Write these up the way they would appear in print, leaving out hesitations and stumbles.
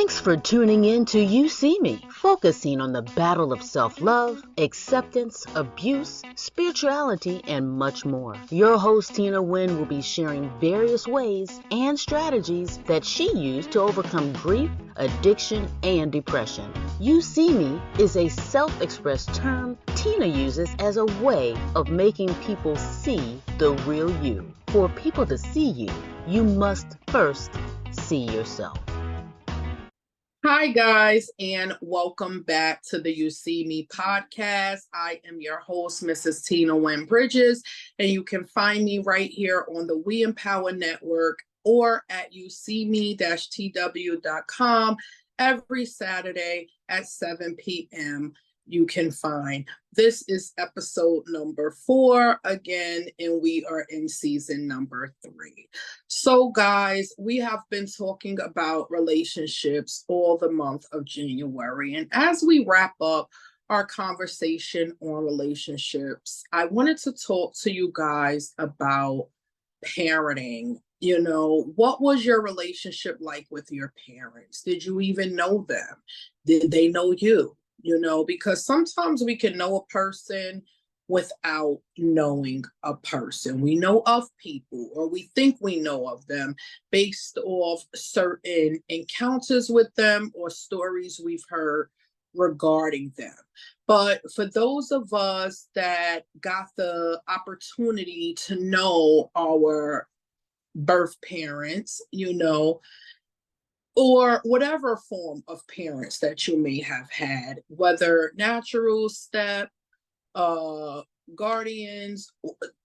Thanks for tuning in to You See Me, focusing on the battle of self-love, acceptance, abuse, spirituality, and much more. Your host, Tina Wynn, will be sharing various ways and strategies that she used to overcome grief, addiction, and depression. You See Me is a self-expressed term Tina uses as a way of making people see the real you. For people to see you, you must first see yourself. Hi, guys, and welcome back to the You See Me podcast. I am your host, Mrs. Tina Wynn Bridges, and you can find me right here on the We Empower Network or at youseeme-tw.com every Saturday at 7 p.m. You can find. This is episode number 4 again, and we are in season number 3. So guys, we have been talking about relationships all the month of January. And as we wrap up our conversation on relationships, I wanted to talk to you guys about parenting. You know, what was your relationship like with your parents? Did you even know them? Did they know you? You know, because sometimes we can know a person without knowing a person. We know of people, or we think we know of them based off certain encounters with them or stories we've heard regarding them. But for those of us that got the opportunity to know our birth parents, you know, or whatever form of parents that you may have had, whether natural, step, guardians,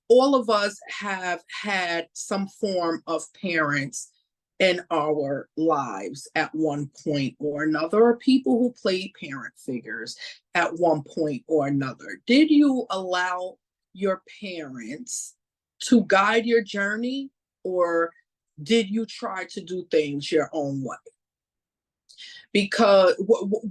all of us have had some form of parents in our lives at one point or another, or people who played parent figures at one point or another. Did you allow your parents to guide your journey, or did you try to do things your own way? Because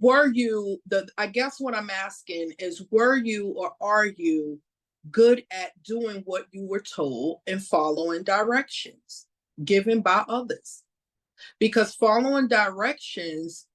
were you, I guess what I'm asking is, were you or are you good at doing what you were told and following directions given by others? Because following directions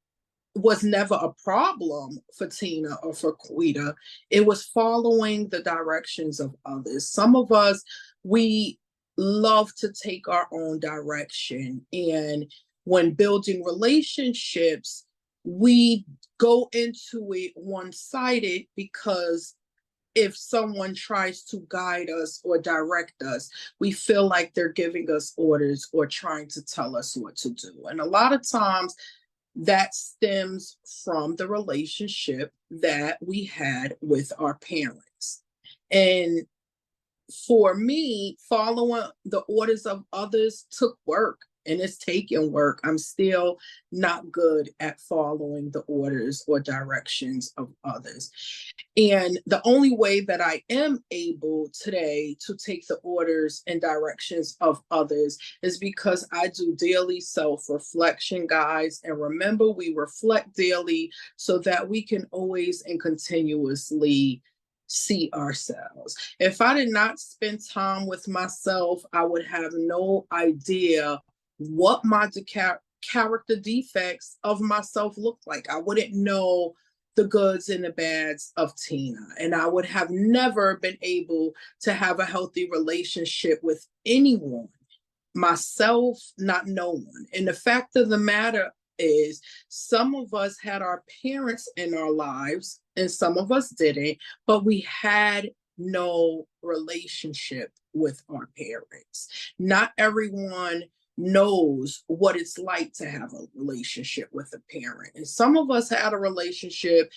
was never a problem for Tina or for Quita. It was following the directions of others. Some of us, we love to take our own direction. And when building relationships, we go into it one-sided, because if someone tries to guide us or direct us, we feel like they're giving us orders or trying to tell us what to do. And a lot of times that stems from the relationship that we had with our parents. And for me, following the orders of others took work, and it's taken work. I'm still not good at following the orders or directions of others. And the only way that I am able today to take the orders and directions of others is because I do daily self-reflection, guys. And remember, we reflect daily so that we can always and continuously see ourselves. If I did not spend time with myself, I would have no idea what my character defects of myself look like. I wouldn't know the goods and the bads of Tina, and I would have never been able to have a healthy relationship with anyone, myself, not no one. And the fact of the matter is, some of us had our parents in our lives and some of us didn't, but we had no relationship with our parents. Not everyone knows what it's like to have a relationship with a parent. And some of us had a relationship,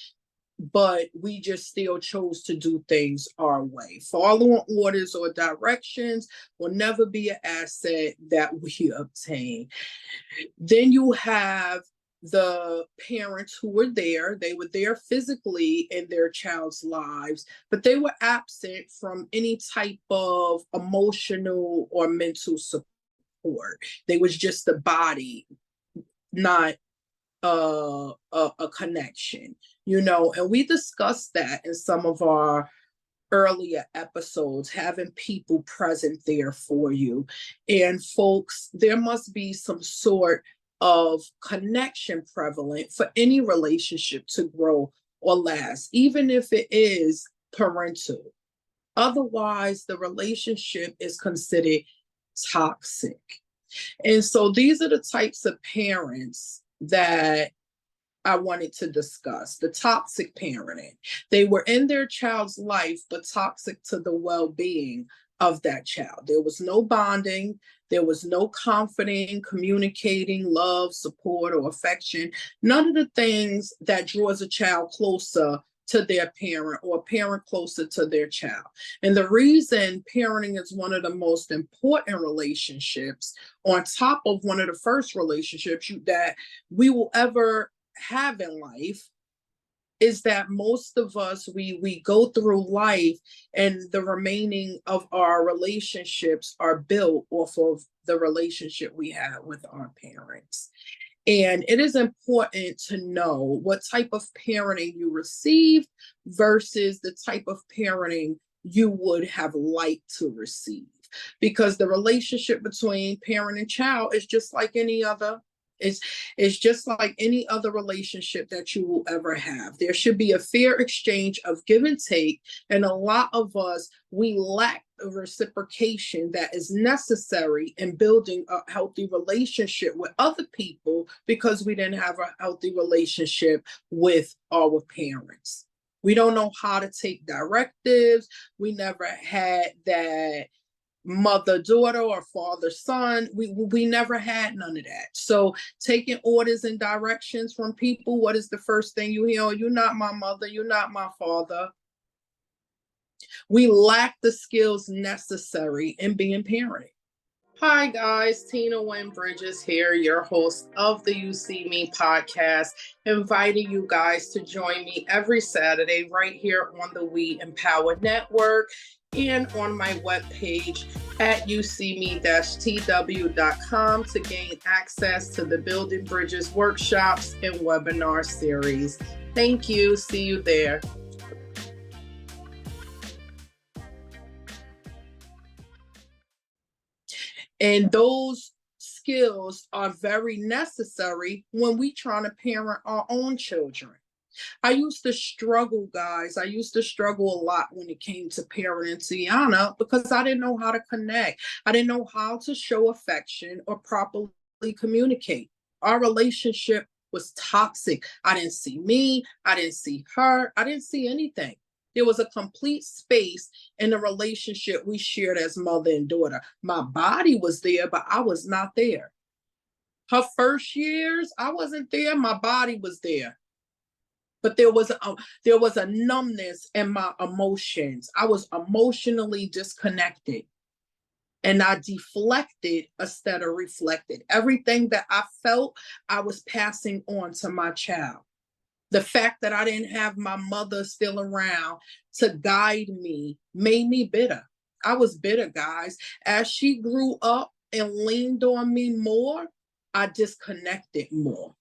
but we just still chose to do things our way. Following orders or directions will never be an asset that we obtain. Then you have the parents who were there. They were there physically in their child's lives, but they were absent from any type of emotional or mental support. They was just the body, not a connection, you know. And we discussed that in some of our earlier episodes, having people present there for you. And folks, there must be some sort of connection prevalent for any relationship to grow or last, even if it is parental. Otherwise, the relationship is considered toxic. And so these are the types of parents that I wanted to discuss. The toxic parenting. They were in their child's life, but toxic to the well being of that child. There was no bonding, there was no comforting, communicating, love, support, or affection. None of the things that draws a child closer to their parent or a parent closer to their child. And the reason parenting is one of the most important relationships, on top of one of the first relationships that we will ever have in life, is that most of us we go through life and the remaining of our relationships are built off of the relationship we have with our parents. And it is important to know what type of parenting you received versus the type of parenting you would have liked to receive. Because the relationship between parent and child is just like any other. It's just like any other relationship that you will ever have. There should be a fair exchange of give and take. And a lot of us, we lack the reciprocation that is necessary in building a healthy relationship with other people because we didn't have a healthy relationship with our parents. We don't know how to take directives. We never had that mother-daughter or father-son. We never had none of that. So taking orders and directions from people, what is the first thing you hear? Oh, you're not my mother, you're not my father. We lack the skills necessary in being parenting. Hi guys, Tina Wynn Bridges here, your host of the You See Me podcast, inviting you guys to join me every Saturday right here on the We Empower Network and on my webpage at ucme-tw.com to gain access to the Building Bridges workshops and webinar series. Thank you. See you there. And those skills are very necessary when we trying to parent our own children. I used to struggle, guys. I used to struggle a lot when it came to parenting Tiana because I didn't know how to connect. I didn't know how to show affection or properly communicate. Our relationship was toxic. I didn't see me. I didn't see her. I didn't see anything. There was a complete space in the relationship we shared as mother and daughter. My body was there, but I was not there. Her first years, I wasn't there. My body was there. But there was a numbness in my emotions. I was emotionally disconnected. And I deflected instead of reflected. Everything that I felt, I was passing on to my child. The fact that I didn't have my mother still around to guide me made me bitter. I was bitter, guys. As she grew up and leaned on me more, I disconnected more.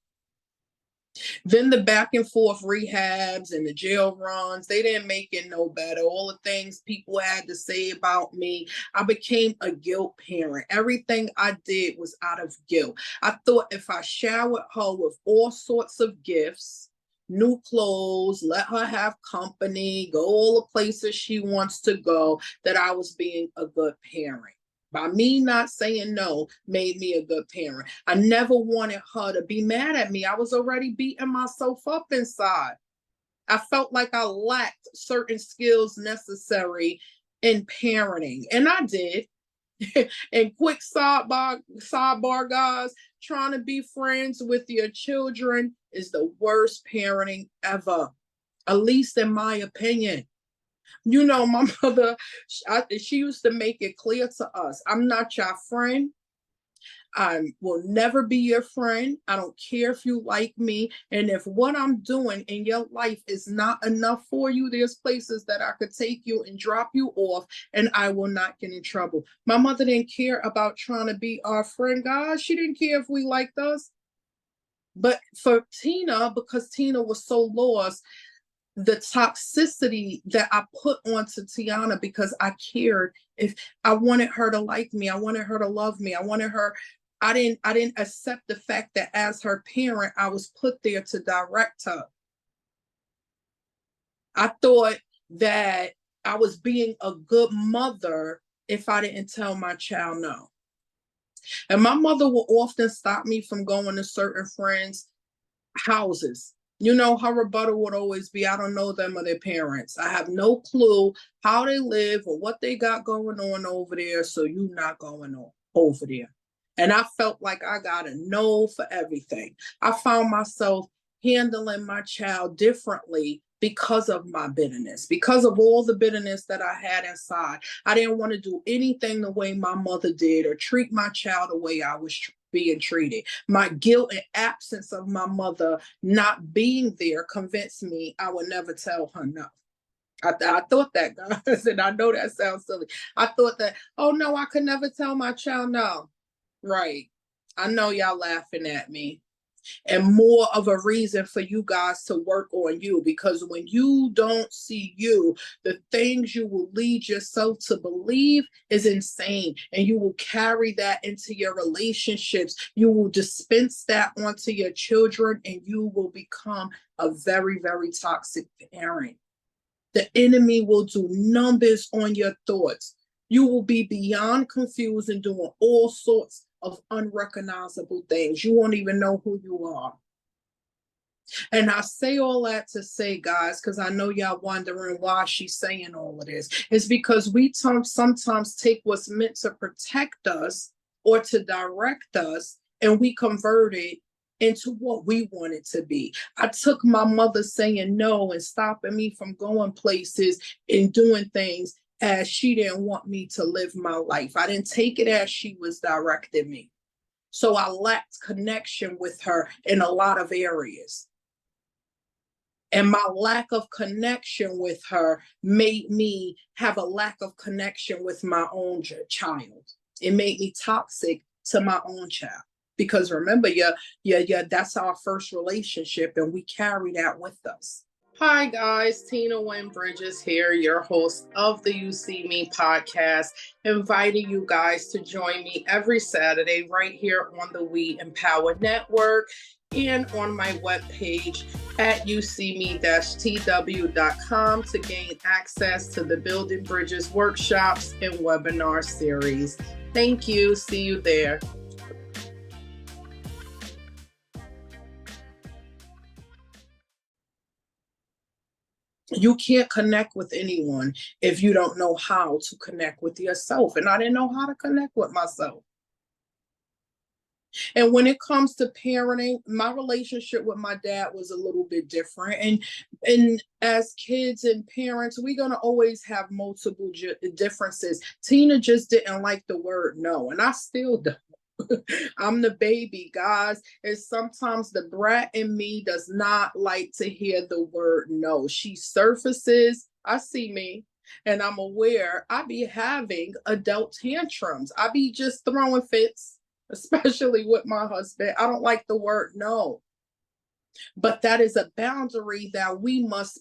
Then the back and forth rehabs and the jail runs, they didn't make it no better. All the things people had to say about me, I became a guilt parent. Everything I did was out of guilt. I thought if I showered her with all sorts of gifts, new clothes, let her have company, go all the places she wants to go, that I was being a good parent. By me not saying no made me a good parent. I never wanted her to be mad at me. I was already beating myself up inside. I felt like I lacked certain skills necessary in parenting, and I did. And quick sidebar, guys, trying to be friends with your children is the worst parenting ever, at least in my opinion. You know, my mother, she used to make it clear to us, I'm not your friend. I will never be your friend. I don't care if you like me. And if what I'm doing in your life is not enough for you, there's places that I could take you and drop you off, and I will not get in trouble. My mother didn't care about trying to be our friend, guys. She didn't care if we liked us. But for Tina, because Tina was so lost, the toxicity that I put onto Tiana because I cared, if I wanted her to like me, I wanted her to love me, I wanted her I didn't accept the fact that as her parent, I was put there to direct her. I thought that I was being a good mother if I didn't tell my child no. And my mother will often stop me from going to certain friends' houses. You know, her rebuttal would always be, I don't know them or their parents. I have no clue how they live or what they got going on over there. So you not going on over there. And I felt like I got a no for everything. I found myself handling my child differently because of my bitterness, because of all the bitterness that I had inside. I didn't want to do anything the way my mother did or treat my child the way I was being treated. My guilt and absence of my mother not being there convinced me I would never tell her no. I thought that, guys, and I know that sounds silly. I thought that, oh no, I could never tell my child no. Right. I know y'all laughing at me. And more of a reason for you guys to work on you, because when you don't see you, the things you will lead yourself to believe is insane, and you will carry that into your relationships. You will dispense that onto your children, and you will become a very, very toxic parent. The enemy will do numbers on your thoughts. You will be beyond confused and doing all sorts of unrecognizable things. You won't even know who you are. And I say all that to say, guys, because I know y'all wondering why she's saying all of this. It's because we sometimes take what's meant to protect us or to direct us, and we convert it into what we want it to be. I took my mother saying no and stopping me from going places and doing things as she didn't want me to live my life. I didn't take it as she was directing me. So I lacked connection with her in a lot of areas. And my lack of connection with her made me have a lack of connection with my own child. It made me toxic to my own child. Because remember, that's our first relationship, and we carry that with us. Hi, guys. Tina Wynn Bridges here, your host of the You See Me podcast, inviting you guys to join me every Saturday right here on the We Empower Network and on my webpage at ucme-tw.com to gain access to the Building Bridges workshops and webinar series. Thank you. See you there. You can't connect with anyone if you don't know how to connect with yourself. And I didn't know how to connect with myself. And when it comes to parenting, my relationship with my dad was a little bit different. And as kids and parents, we're going to always have multiple differences. Tina just didn't like the word no, and I still don't. I'm the baby, guys. And sometimes the brat in me does not like to hear the word no. She surfaces, I see me, and I'm aware I be having adult tantrums. I be just throwing fits, especially with my husband. I don't like the word no. But that is a boundary that we must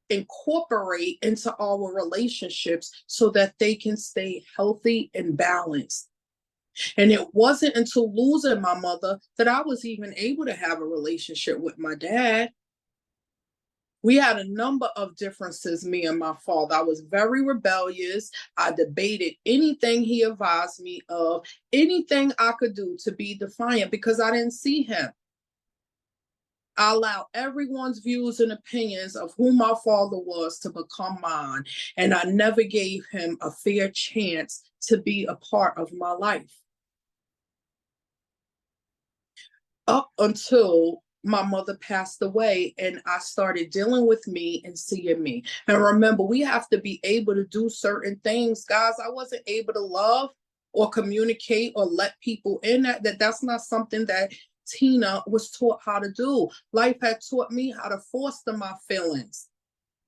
incorporate into our relationships so that they can stay healthy and balanced. And it wasn't until losing my mother that I was even able to have a relationship with my dad. We had a number of differences, me and my father. I was very rebellious. I debated anything he advised me of, anything I could do to be defiant because I didn't see him. I allowed everyone's views and opinions of who my father was to become mine, and I never gave him a fair chance to be a part of my life. Up until my mother passed away and I started dealing with me and seeing me. And remember, we have to be able to do certain things, guys. I wasn't able to love or communicate or let people in. That's not something that Tina was taught how to do. Life had taught me how to foster my feelings,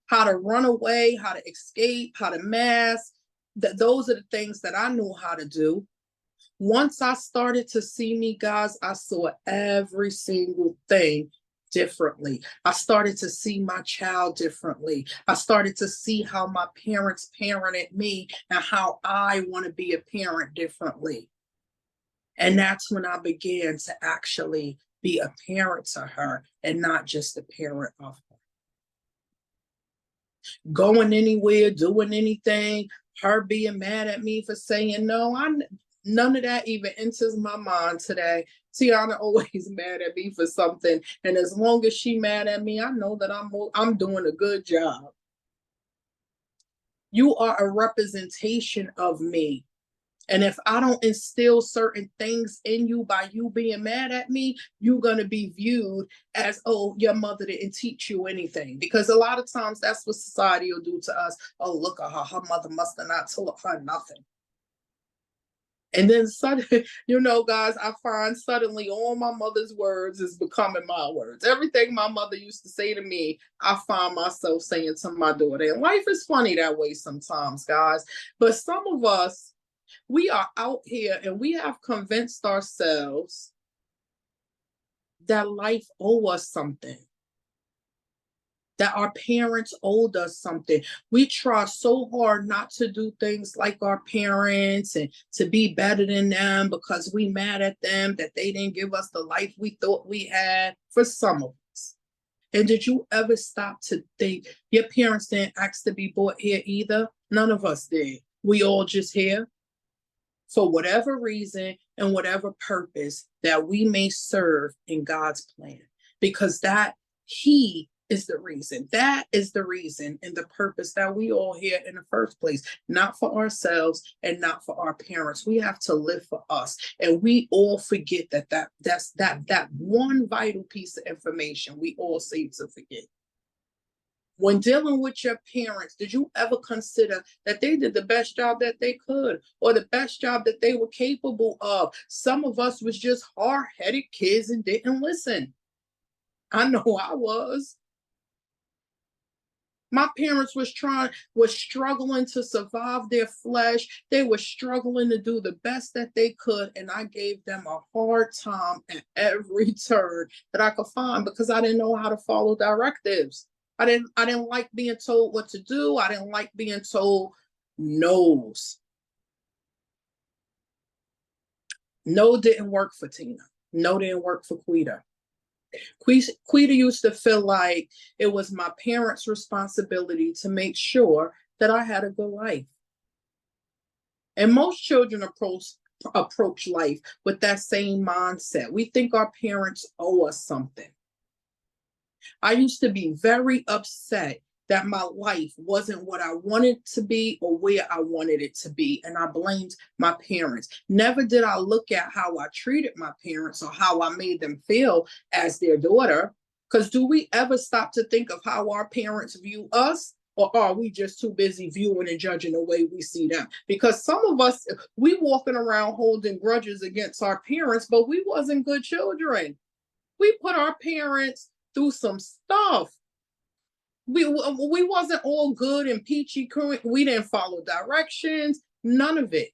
how to run away, how to escape, how to mask. Those are the things that I knew how to do. Once I started to see me, guys, I saw every single thing differently. I started to see my child differently. I started to see how my parents parented me and how I want to be a parent differently. And that's when I began to actually be a parent to her and not just a parent of her. Going anywhere, doing anything, her being mad at me for saying no, none of that even enters my mind today. Tiana always mad at me for something, and as long as she mad at me, I know that I'm doing a good job. You are a representation of me. And if I don't instill certain things in you by you being mad at me, you're going to be viewed as, oh, your mother didn't teach you anything. Because a lot of times that's what society will do to us. Oh, look at her. Her mother must have not taught her nothing. And then suddenly, guys, I find suddenly all my mother's words is becoming my words. Everything my mother used to say to me, I find myself saying to my daughter. And life is funny that way sometimes, guys. But some of us, we are out here and we have convinced ourselves that life owes us something, that our parents owed us something. We try so hard not to do things like our parents and to be better than them because we mad at them that they didn't give us the life we thought we had, for some of us. And did you ever stop to think your parents didn't ask to be brought here either? None of us did. We all just here for whatever reason and whatever purpose that we may serve in God's plan, because that He is the reason. That is the reason and the purpose that we all here in the first place, not for ourselves and not for our parents. We have to live for us. And we all forget that one vital piece of information we all seem to forget. When dealing with your parents, did you ever consider that they did the best job that they could or the best job that they were capable of? Some of us was just hard-headed kids and didn't listen. I know I was. My parents was struggling to survive their flesh. They were struggling to do the best that they could. And I gave them a hard time at every turn that I could find because I didn't know how to follow directives. I didn't like being told what to do. I didn't like being told no's. No didn't work for Tina. No didn't work for Quita. Quita used to feel like it was my parents' responsibility to make sure that I had a good life. And most children approach life with that same mindset. We think our parents owe us something. I used to be very upset that my life wasn't what I wanted to be or where I wanted it to be. And I blamed my parents. Never did I look at how I treated my parents or how I made them feel as their daughter. Because do we ever stop to think of how our parents view us? Or are we just too busy viewing and judging the way we see them? Because some of us, we walking around holding grudges against our parents, but we wasn't good children. We put our parents through some stuff. We wasn't all good and peachy. We didn't follow directions, none of it.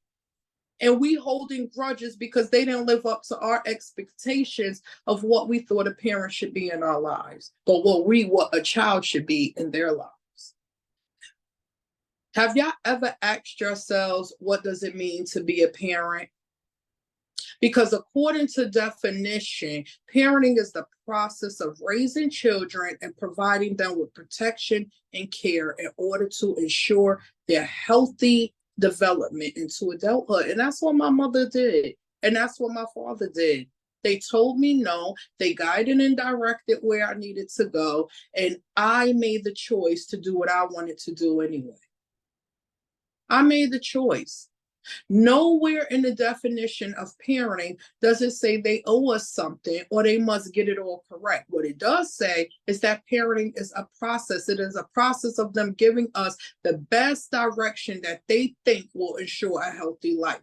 And we holding grudges because they didn't live up to our expectations of what we thought a parent should be in our lives, but what a child should be in their lives. Have y'all ever asked yourselves, what does it mean to be a parent? Because according to definition, parenting is the process of raising children and providing them with protection and care in order to ensure their healthy development into adulthood. And that's what my mother did. And that's what my father did. They told me no, they guided and directed where I needed to go. And I made the choice to do what I wanted to do anyway. I made the choice. Nowhere in the definition of parenting does it say they owe us something or they must get it all correct. What it does say is that parenting is a process. It is a process of them giving us the best direction that they think will ensure a healthy life.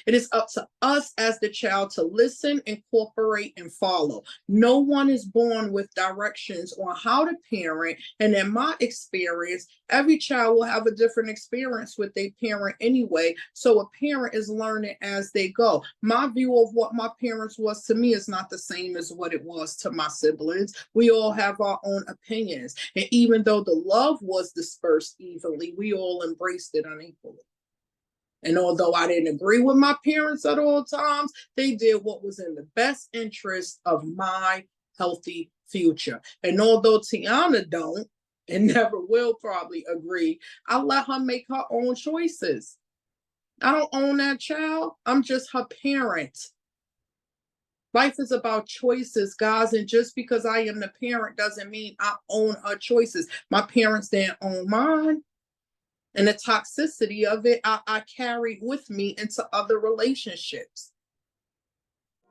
It is up to us as the child to listen, incorporate, and follow. No one is born with directions on how to parent. And in my experience, every child will have a different experience with their parent anyway. So a parent is learning as they go. My view of what my parents was to me is not the same as what it was to my siblings. We all have our own opinions. And even though the love was dispersed evenly, we all embraced it unequally. And although I didn't agree with my parents at all times, they did what was in the best interest of my healthy future. And although Tiana don't and never will probably agree, I let her make her own choices. I don't own that child. I'm just her parent. Life is about choices, guys. And just because I am the parent doesn't mean I own her choices. My parents didn't own mine. And the toxicity of it, I carried with me into other relationships.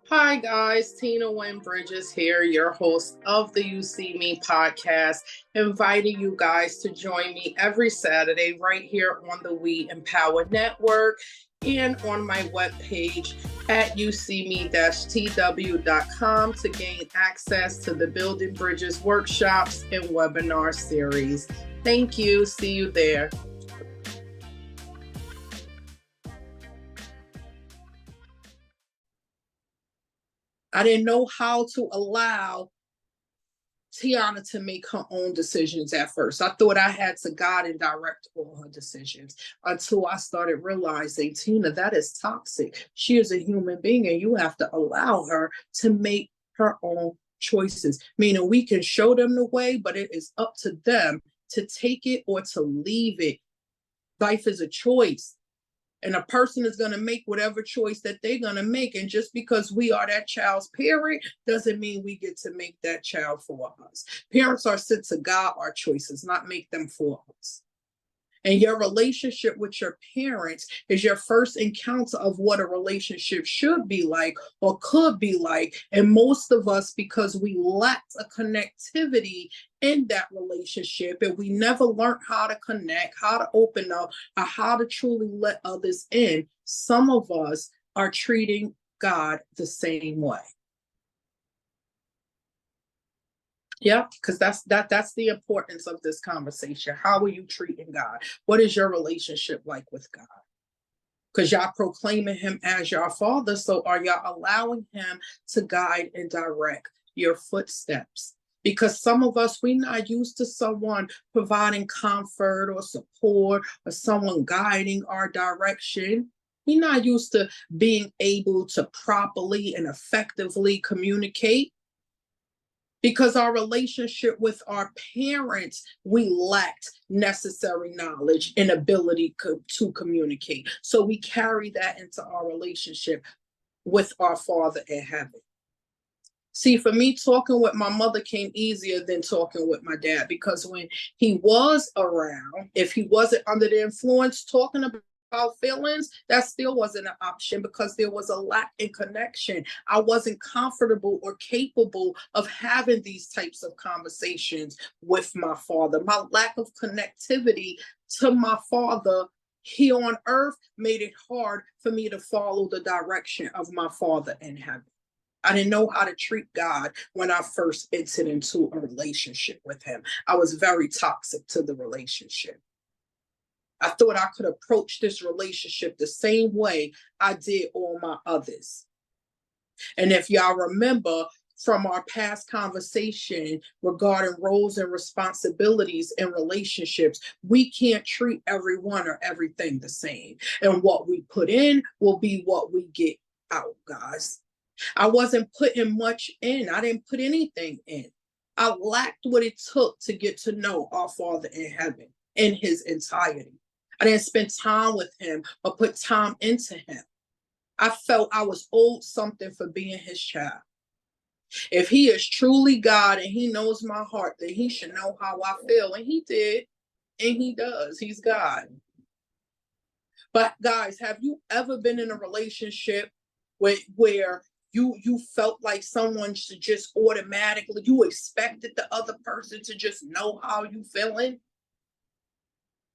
Hi, guys. Tina Wynn Bridges here, your host of the You See Me podcast, inviting you guys to join me every Saturday right here on the We Empower Network and on my webpage at ucme-tw.com to gain access to the Building Bridges workshops and webinar series. Thank you. See you there. I didn't know how to allow Tiana to make her own decisions at first. I thought I had to guide and direct all her decisions until I started realizing, Tina, that is toxic. She is a human being and you have to allow her to make her own choices. Meaning we can show them the way, but it is up to them to take it or to leave it. Life is a choice. And a person is going to make whatever choice that they're going to make. And just because we are that child's parent doesn't mean we get to make that child for us. Parents are sent to guide our choices, not make them for us. And your relationship with your parents is your first encounter of what a relationship should be like or could be like. And most of us, because we lacked a connectivity in that relationship and we never learned how to connect, how to open up, or how to truly let others in, some of us are treating God the same way. Yeah, because that's the importance of this conversation. How are you treating God? What is your relationship like with God? Because y'all proclaiming him as your father, so are y'all allowing him to guide and direct your footsteps? Because some of us, we're not used to someone providing comfort or support or someone guiding our direction. We're not used to being able to properly and effectively communicate. Because our relationship with our parents, we lacked necessary knowledge and ability to communicate. So we carry that into our relationship with our Father in heaven. See, for me, talking with my mother came easier than talking with my dad, because when he was around, if he wasn't under the influence, talking about feelings, that still wasn't an option because there was a lack in connection. I wasn't comfortable or capable of having these types of conversations with my father. My lack of connectivity to my father here on earth made it hard for me to follow the direction of my Father in heaven. I didn't know how to treat God when I first entered into a relationship with him. I was very toxic to the relationship. I thought I could approach this relationship the same way I did all my others. And if y'all remember from our past conversation regarding roles and responsibilities in relationships, we can't treat everyone or everything the same. And what we put in will be what we get out, guys. I wasn't putting much in. I didn't put anything in. I lacked what it took to get to know our Father in heaven in his entirety. I didn't spend time with him or put time into him. I felt I was owed something for being his child. If he is truly God and he knows my heart, then he should know how I feel. And he did, and he does. He's God. But guys, have you ever been in a relationship where you felt like someone should just automatically, you expected the other person to just know how you feeling?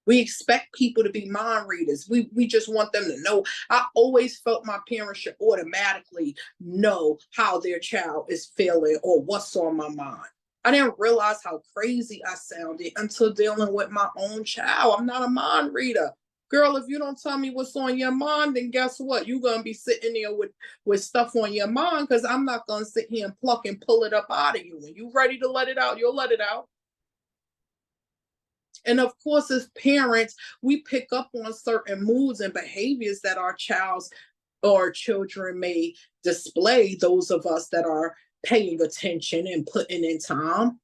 We expect people to be mind readers. We just want them to know. I always felt my parents should automatically know how their child is feeling or what's on my mind. I didn't realize how crazy I sounded until dealing with my own child. I'm not a mind reader. Girl, if you don't tell me what's on your mind, then guess what? You're going to be sitting there with stuff on your mind, because I'm not going to sit here and pluck and pull it up out of you. When you're ready to let it out, you'll let it out. And of course, as parents, we pick up on certain moods and behaviors that our child's or children may display, those of us that are paying attention and putting in time.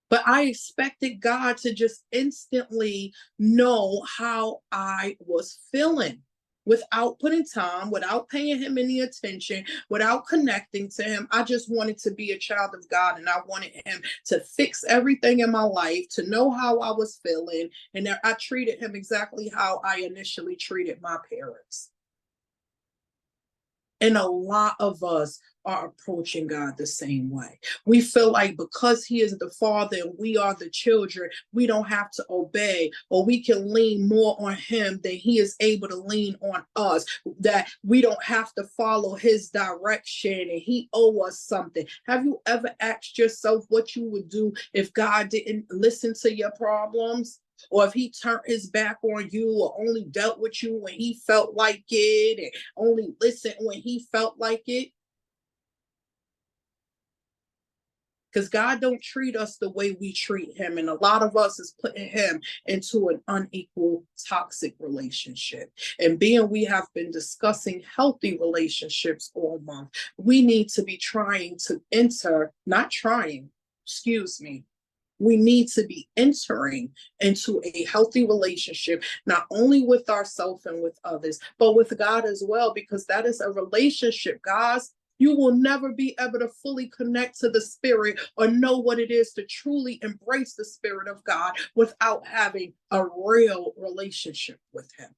But I expected God to just instantly know how I was feeling without putting time, without paying him any attention, without connecting to him. I just wanted to be a child of God, and I wanted him to fix everything in my life, to know how I was feeling. And I treated him exactly how I initially treated my parents. And a lot of us are approaching God the same way. We feel like because he is the father and we are the children, we don't have to obey, or we can lean more on him than he is able to lean on us, that we don't have to follow his direction and he owe us something. Have you ever asked yourself what you would do if God didn't listen to your problems? Or if he turned his back on you, or only dealt with you when he felt like it, and only listened when he felt like it? Because God don't treat us the way we treat him. And a lot of us is putting him into an unequal, toxic relationship. And being we have been discussing healthy relationships all month, we need to be trying to enter, not trying, excuse me, we need to be entering into a healthy relationship, not only with ourselves and with others, but with God as well, because that is a relationship, guys. You will never be able to fully connect to the Spirit or know what it is to truly embrace the Spirit of God without having a real relationship with him.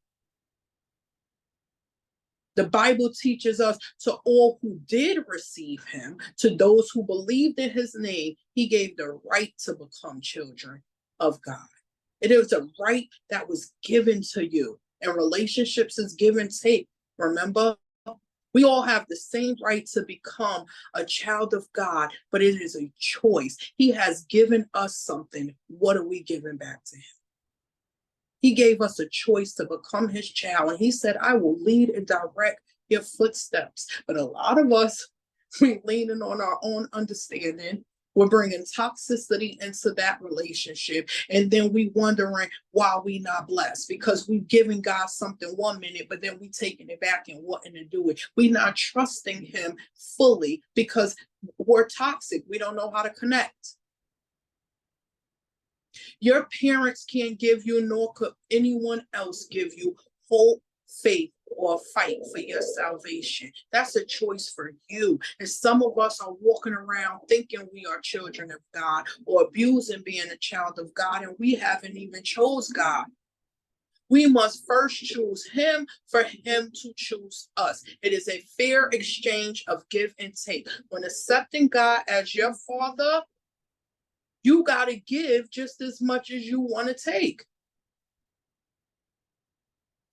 The Bible teaches us, to all who did receive him, to those who believed in his name, he gave the right to become children of God. It is a right that was given to you. And relationships is give and take. Remember, we all have the same right to become a child of God, but it is a choice. He has given us something. What are we giving back to him? He gave us a choice to become his child. And he said, I will lead and direct your footsteps. But a lot of us, we leaning on our own understanding. We're bringing toxicity into that relationship. And then we wondering why we not blessed, because we giving God something 1 minute, but then we taking it back and wanting to do it. We not trusting him fully because we're toxic. We don't know how to connect. Your parents can't give you, nor could anyone else give you, hope, faith, or fight for your salvation. That's a choice for you. And some of us are walking around thinking we are children of God, or abusing being a child of God, and we haven't even chose God. We must first choose him for him to choose us. It is a fair exchange of give and take. When accepting God as your father, you got to give just as much as you want to take.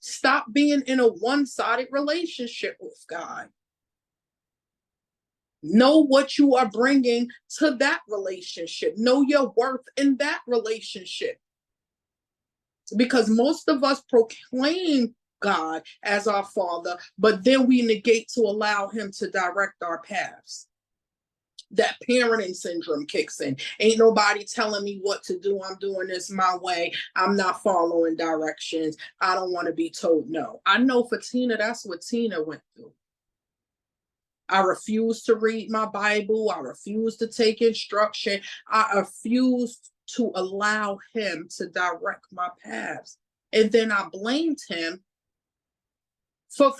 Stop being in a one-sided relationship with God. Know what you are bringing to that relationship. Know your worth in that relationship. Because most of us proclaim God as our father, but then we negate to allow him to direct our paths. That parenting syndrome kicks in. Ain't nobody telling me what to do. I'm doing this my way. I'm not following directions. I don't want to be told no. I know for Tina, that's what Tina went through. I refused to read my Bible. I refused to take instruction. I refused to allow him to direct my paths. And then I blamed him for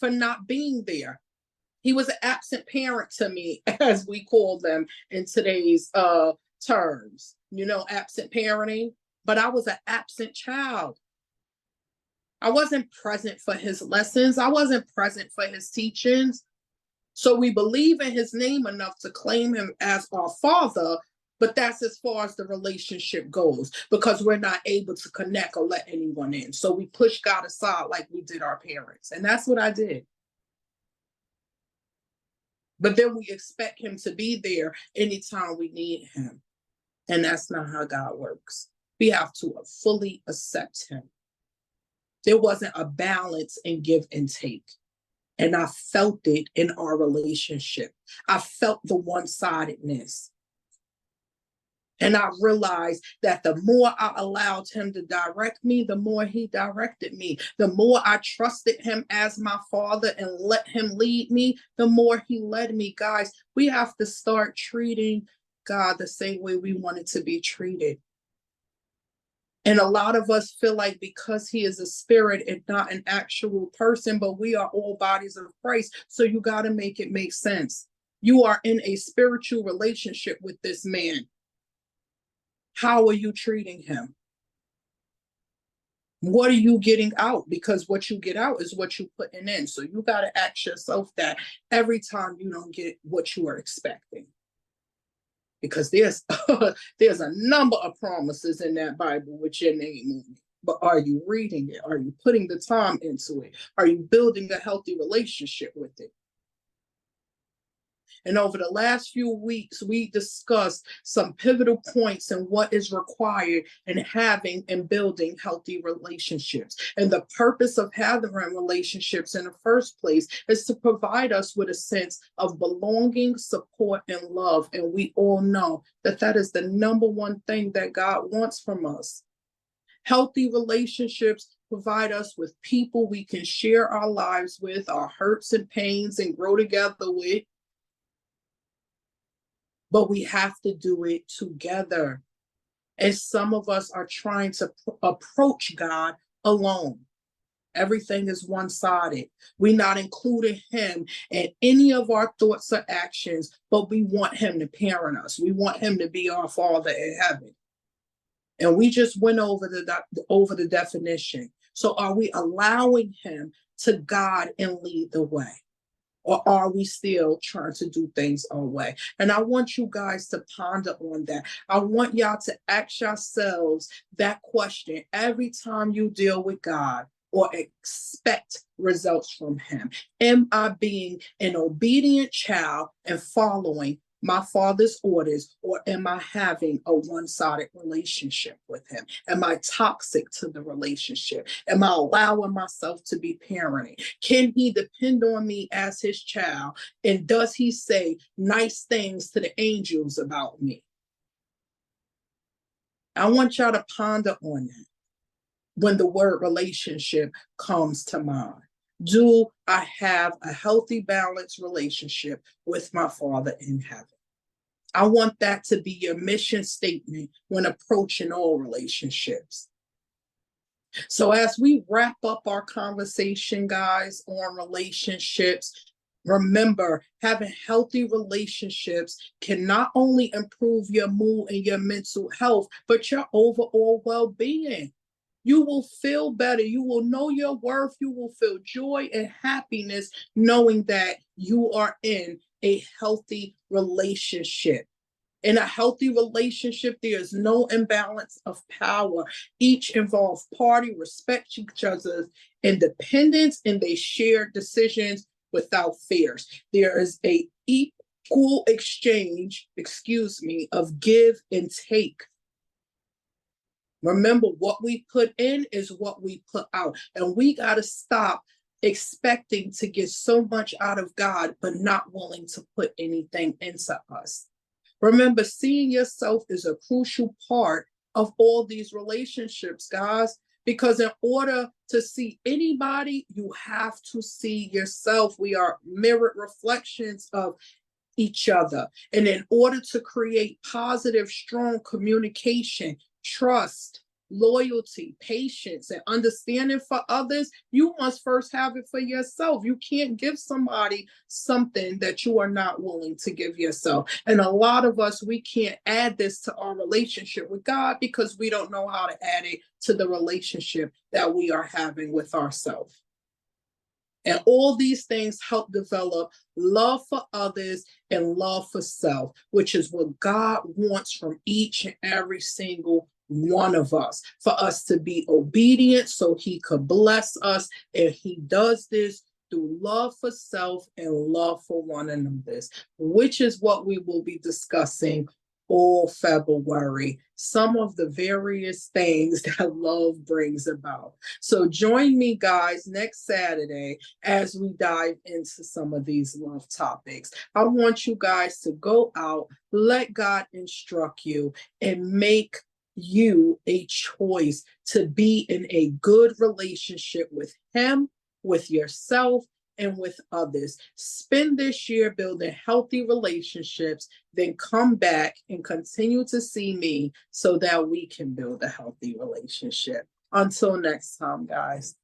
not being there. He was an absent parent to me, as we call them in today's terms, absent parenting. But I was an absent child. I wasn't present for his lessons. I wasn't present for his teachings. So we believe in his name enough to claim him as our father, but that's as far as the relationship goes, because we're not able to connect or let anyone in. So we push God aside like we did our parents. And that's what I did. But then we expect him to be there anytime we need him. And that's not how God works. We have to fully accept him. There wasn't a balance in give and take. And I felt it in our relationship. I felt the one-sidedness. And I realized that the more I allowed him to direct me, the more he directed me. The more I trusted him as my father and let him lead me, the more he led me. Guys, we have to start treating God the same way we wanted to be treated. And a lot of us feel like because he is a spirit and not an actual person, but we are all bodies of Christ. So you got to make it make sense. You are in a spiritual relationship with this man. How are you treating him? What are you getting out? Because what you get out is what you're putting in. So you got to ask yourself that every time you don't get what you are expecting. Because there's there's a number of promises in that Bible with your name on it. But are you reading it? Are you putting the time into it? Are you building a healthy relationship with it? And over the last few weeks, we discussed some pivotal points and what is required in having and building healthy relationships. And the purpose of having relationships in the first place is to provide us with a sense of belonging, support, and love. And we all know that that is the number one thing that God wants from us. Healthy relationships provide us with people we can share our lives with, our hurts and pains, and grow together with. But we have to do it together. And some of us are trying to approach God alone. Everything is one-sided. We're not including him in any of our thoughts or actions, but we want him to parent us. We want him to be our Father in heaven. And we just went over the definition. So are we allowing him to guide and lead the way? Or are we still trying to do things our way? And I want you guys to ponder on that. I want y'all to ask yourselves that question every time you deal with God or expect results from him. Am I being an obedient child and following my father's orders, or am I having a one-sided relationship with him? Am I toxic to the relationship? Am I allowing myself to be parenting? Can he depend on me as his child? And does he say nice things to the angels about me? I want y'all to ponder on that when the word relationship comes to mind. Do I have a healthy, balanced relationship with my Father in heaven? I want that to be your mission statement when approaching all relationships. So as we wrap up our conversation, guys, on relationships, remember, having healthy relationships can not only improve your mood and your mental health, but your overall well-being. You will feel better. You will know your worth. You will feel joy and happiness knowing that you are in a healthy relationship. In a healthy relationship, there is no imbalance of power. Each involved party respect each other's independence and they share decisions without fears. There is a equal exchange, of give and take. Remember, what we put in is what we put out. And we got to stop expecting to get so much out of God, but not willing to put anything into us. Remember, seeing yourself is a crucial part of all these relationships, guys, because in order to see anybody, you have to see yourself. We are mirrored reflections of each other. And in order to create positive, strong communication, trust, loyalty, patience, and understanding for others, you must first have it for yourself. You can't give somebody something that you are not willing to give yourself. And a lot of us, we can't add this to our relationship with God because we don't know how to add it to the relationship that we are having with ourselves. And all these things help develop love for others and love for self, which is what God wants from each and every single one of us, for us to be obedient so he could bless us. And he does this through love for self and love for one another, which is what we will be discussing all February, some of the various things that love brings about. So join me, guys, next Saturday as we dive into some of these love topics. I want you guys to go out, let God instruct you, and make you a choice to be in a good relationship with Him, with yourself, and with others. Spend this year building healthy relationships, then come back and continue to see me so that we can build a healthy relationship. Until next time, guys.